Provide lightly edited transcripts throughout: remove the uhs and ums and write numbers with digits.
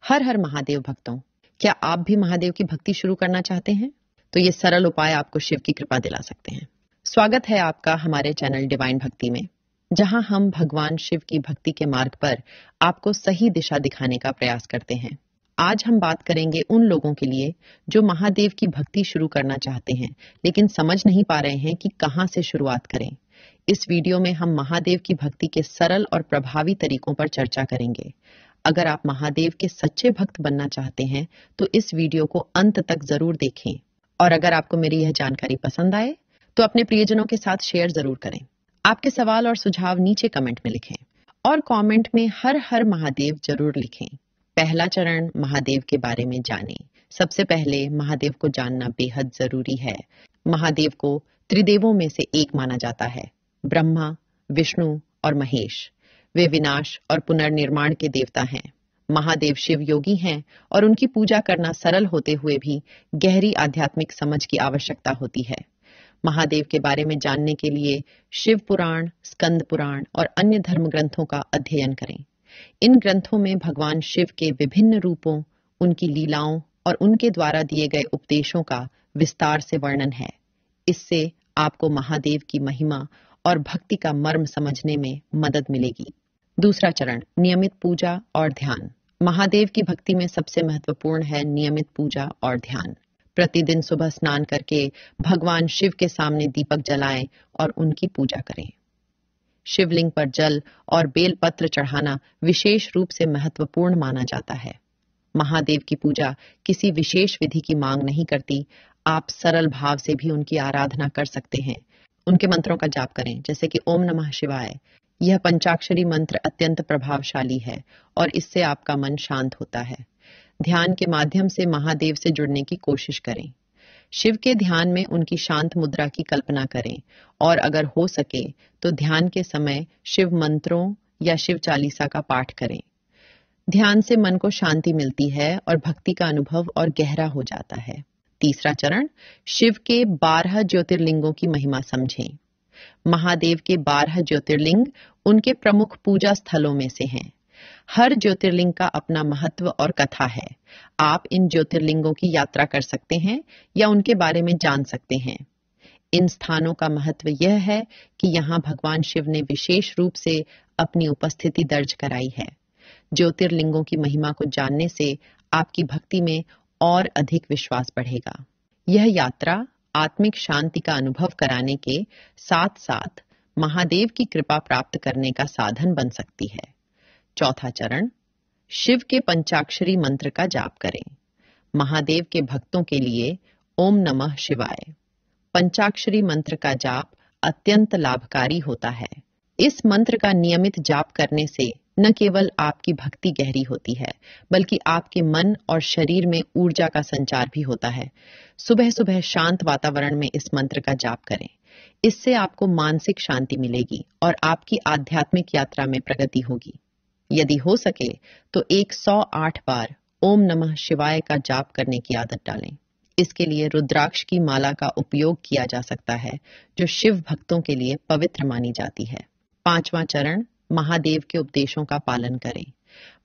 हर हर महादेव भक्तों, क्या आप भी महादेव की भक्ति शुरू करना चाहते हैं? तो ये सरल उपाय आपको शिव की कृपा दिला सकते हैं। स्वागत है आपका हमारे चैनल डिवाइन भक्ति में, जहां हम भगवान शिव की भक्ति के मार्ग पर आपको सही दिशा दिखाने का प्रयास करते हैं। आज हम बात करेंगे उन लोगों के लिए जो महादेव की भक्ति शुरू करना चाहते हैं, लेकिन समझ नहीं पा रहे हैं कि कहां से शुरुआत करें। इस वीडियो में हम महादेव की भक्ति के सरल और प्रभावी तरीकों पर चर्चा करेंगे। अगर आप महादेव के सच्चे भक्त बनना चाहते हैं तो इस वीडियो को अंत तक जरूर देखें, और अगर आपको मेरी यह जानकारी पसंद आए तो अपने प्रियजनों के साथ शेयर जरूर करें। आपके सवाल और सुझाव नीचे कमेंट में लिखें और कमेंट में हर हर महादेव जरूर लिखें। पहला चरण, महादेव के बारे में जानें। सबसे पहले महादेव को जानना बेहद जरूरी है। महादेव को त्रिदेवों में से एक माना जाता है। ब्रह्मा, विष्णु और महेश वे विनाश और पुनर्निर्माण के देवता हैं। महादेव शिव योगी हैं और उनकी पूजा करना सरल होते हुए भी गहरी आध्यात्मिक समझ की आवश्यकता होती है। महादेव के बारे में जानने के लिए शिव पुराण, स्कंद पुराण और अन्य धर्म ग्रंथों का अध्ययन करें। इन ग्रंथों में भगवान शिव के विभिन्न रूपों, उनकी लीलाओं और उनके द्वारा दिए गए उपदेशों का विस्तार से वर्णन है। इससे आपको महादेव की महिमा और भक्ति का मर्म समझने में मदद मिलेगी। दूसरा चरण, नियमित पूजा और ध्यान। महादेव की भक्ति में सबसे महत्वपूर्ण है नियमित पूजा और ध्यान। प्रतिदिन सुबह स्नान करके भगवान शिव के सामने दीपक जलाएं और उनकी पूजा करें। शिवलिंग पर जल और बेलपत्र चढ़ाना विशेष रूप से महत्वपूर्ण माना जाता है। महादेव की पूजा किसी विशेष विधि की मांग नहीं करती। आप सरल भाव से भी उनकी आराधना कर सकते हैं। उनके मंत्रों का जाप करें, जैसे कि ओम नमः शिवाय। यह पंचाक्षरी मंत्र अत्यंत प्रभावशाली है और इससे आपका मन शांत होता है। ध्यान के माध्यम से महादेव से जुड़ने की कोशिश करें। शिव के ध्यान में उनकी शांत मुद्रा की कल्पना करें और अगर हो सके तो ध्यान के समय शिव मंत्रों या शिव चालीसा का पाठ करें। ध्यान से मन को शांति मिलती है और भक्ति का अनुभव और गहरा हो जाता है। तीसरा चरण, शिव के 12 ज्योतिर्लिंगों की महिमा समझें। महादेव के 12 ज्योतिर्लिंग उनके प्रमुख पूजा स्थलों में से हैं। हर ज्योतिर्लिंग का अपना महत्व और कथा है। आप इन ज्योतिर्लिंगों की यात्रा कर सकते हैं या उनके बारे में जान सकते हैं। इन स्थानों का महत्व यह है कि यहाँ भगवान शिव ने विशेष रूप से अपनी उपस्थिति दर्ज कराई है। ज्योतिर्लिंगों की महिमा को जानने से आपकी भक्ति में और अधिक विश्वास बढ़ेगा। यह यात्रा आत्मिक शांति का अनुभव कराने के साथ साथ महादेव की कृपा प्राप्त करने का साधन बन सकती है। चौथा चरण, शिव के पंचाक्षरी मंत्र का जाप करें। महादेव के भक्तों के लिए ओम नमः शिवाय पंचाक्षरी मंत्र का जाप अत्यंत लाभकारी होता है। इस मंत्र का नियमित जाप करने से न केवल आपकी भक्ति गहरी होती है, बल्कि आपके मन और शरीर में ऊर्जा का संचार भी होता है। सुबह सुबह शांत वातावरण में इस मंत्र का जाप करें। इससे आपको मानसिक शांति मिलेगी और आपकी आध्यात्मिक यात्रा में प्रगति होगी। यदि हो सके तो 108 बार ओम नमः शिवाय का जाप करने की आदत डालें। इसके लिए रुद्राक्ष की माला का उपयोग किया जा सकता है, जो शिव भक्तों के लिए पवित्र मानी जाती है। पांचवा चरण, महादेव के उपदेशों का पालन करें।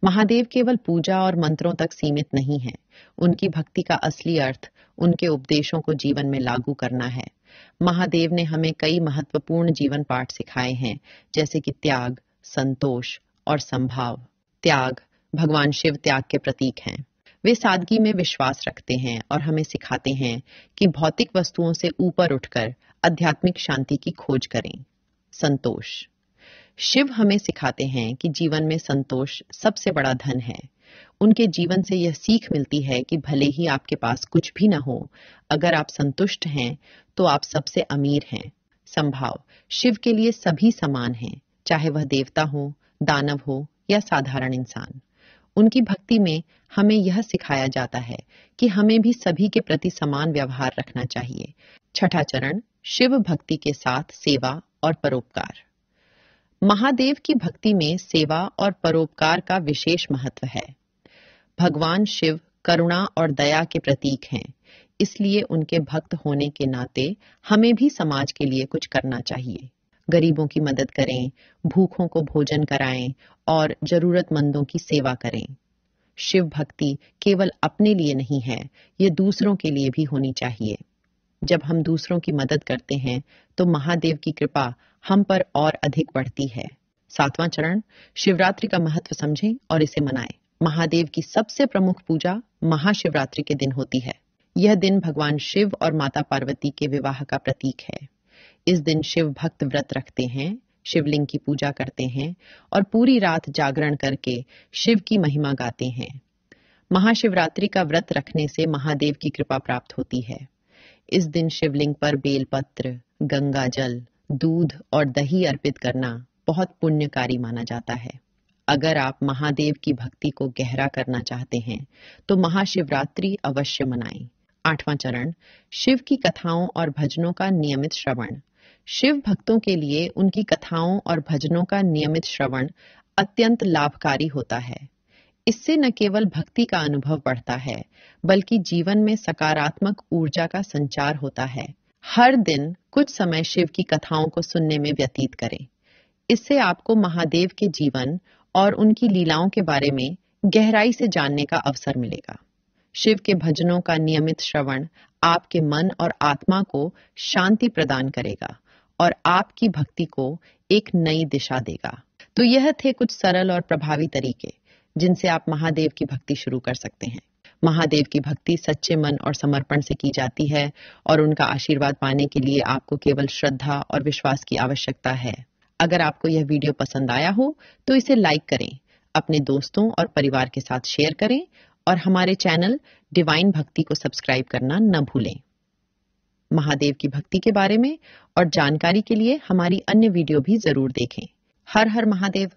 महादेव केवल पूजा और मंत्रों तक सीमित नहीं है। उनकी भक्ति का असली अर्थ उनके उपदेशों को जीवन में लागू करना है। महादेव ने हमें कई महत्वपूर्ण जीवन पाठ सिखाए हैं, जैसे कि त्याग, संतोष और संभाव। त्याग, भगवान शिव त्याग के प्रतीक हैं। वे सादगी में विश्वास रखते हैं और हमें सिखाते हैं कि भौतिक वस्तुओं से ऊपर उठकर आध्यात्मिक शांति की खोज करें। संतोष, शिव हमें सिखाते हैं कि जीवन में संतोष सबसे बड़ा धन है। उनके जीवन से यह सीख मिलती है कि भले ही आपके पास कुछ भी न हो, अगर आप संतुष्ट हैं तो आप सबसे अमीर हैं। संभाव, शिव के लिए सभी समान हैं, चाहे वह देवता हो, दानव हो या साधारण इंसान। उनकी भक्ति में हमें यह सिखाया जाता है कि हमें भी सभी के प्रति समान व्यवहार रखना चाहिए। छठा चरण, शिव भक्ति के साथ सेवा और परोपकार। महादेव की भक्ति में सेवा और परोपकार का विशेष महत्व है। भगवान शिव करुणा और दया के प्रतीक हैं, इसलिए उनके भक्त होने के नाते हमें भी समाज के लिए कुछ करना चाहिए। गरीबों की मदद करें, भूखों को भोजन कराएं और जरूरतमंदों की सेवा करें। शिव भक्ति केवल अपने लिए नहीं है, ये दूसरों के लिए भी होनी चाहिए। जब हम दूसरों की मदद करते हैं तो महादेव की कृपा हम पर और अधिक बढ़ती है। 7वां चरण, शिवरात्रि का महत्व समझें और इसे मनाएं। महादेव की सबसे प्रमुख पूजा महाशिवरात्रि के दिन होती है। यह दिन भगवान शिव और माता पार्वती के विवाह का प्रतीक है। इस दिन शिव भक्त व्रत रखते हैं, शिवलिंग की पूजा करते हैं और पूरी रात जागरण करके शिव की महिमा गाते हैं। महाशिवरात्रि का व्रत रखने से महादेव की कृपा प्राप्त होती है। इस दिन शिवलिंग पर बेलपत्र, गंगा जल, दूध और दही अर्पित करना बहुत पुण्यकारी माना जाता है। अगर आप महादेव की भक्ति को गहरा करना चाहते हैं तो महाशिवरात्रि अवश्य मनाएं। 8वां चरण, शिव की कथाओं और भजनों का नियमित श्रवण। शिव भक्तों के लिए उनकी कथाओं और भजनों का नियमित श्रवण अत्यंत लाभकारी होता है। इससे न केवल भक्ति का अनुभव बढ़ता है, बल्कि जीवन में सकारात्मक ऊर्जा का संचार होता है। हर दिन कुछ समय शिव की कथाओं को सुनने में व्यतीत करें। इससे आपको महादेव के जीवन और उनकी लीलाओं के बारे में गहराई से जानने का अवसर मिलेगा। शिव के भजनों का नियमित श्रवण आपके मन और आत्मा को शांति प्रदान करेगा और आपकी भक्ति को एक नई दिशा देगा। तो यह थे कुछ सरल और प्रभावी तरीके जिनसे आप महादेव की भक्ति शुरू कर सकते हैं। महादेव की भक्ति सच्चे मन और समर्पण से की जाती है और उनका आशीर्वाद पाने के लिए आपको केवल श्रद्धा और विश्वास की आवश्यकता है। अगर आपको यह वीडियो पसंद आया हो तो इसे लाइक करें, अपने दोस्तों और परिवार के साथ शेयर करें और हमारे चैनल डिवाइन भक्ति को सब्सक्राइब करना न भूलें। महादेव की भक्ति के बारे में और जानकारी के लिए हमारी अन्य वीडियो भी जरूर देखें। हर हर महादेव।